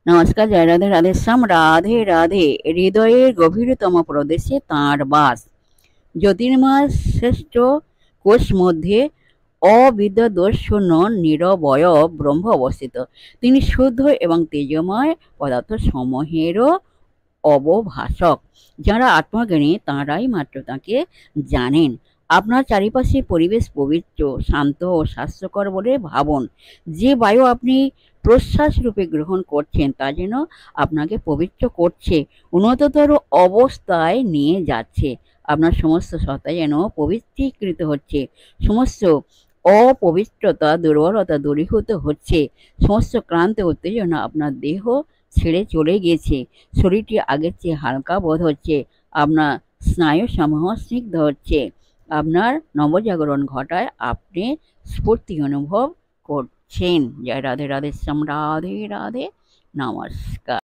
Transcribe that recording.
নমস্কার, জয় রাধে রাধেশ্যাম। রাধে রাধে। হৃদয়ের গভীরতম প্রদেশে তাঁর বাস। জ্যোতির্ময় শ্রেষ্ঠ কোষ মধ্যে অবিদ্যদর্শন নিরবয় ব্রহ্ম অবস্থিত। তিনি শুদ্ধ এবং তেজময় পদার্থ সমূহেরও অবভাষক। যারা আত্মজ্ঞানী তাঁরাই মাত্র তাঁকে জানেন। আপনার চারিপাশের পরিবেশ পবিত্র, শান্ত ও স্বাস্থ্যকর বলে ভাবুন। যে বায়ু আপনি প্রশ্বাস রূপে গ্রহণ করছেন তা যেন আপনাকে পবিত্র করছে, উন্নততর অবস্থায় নিয়ে যাচ্ছে। আপনার সমস্ত সত্তা যেন পবিত্রীকৃত হচ্ছে, সমস্ত অপবিত্রতা দুর্বলতা দূরীভূত হচ্ছে, সমস্ত ক্লান্তি উত্তেজনা আপনার দেহ ছেড়ে চলে গিয়েছে। শরীরটি আগের চেয়ে হালকা বোধ হচ্ছে, আপনার স্নায়ুসমূহ স্নিগ্ধ হচ্ছে, আপনার নবজাগরণ ঘটায়, আপনি স্ফূর্তি অনুভব করছেন। জয় রাধে রাধে শ্যাম। রাধে রাধে। নমস্কার।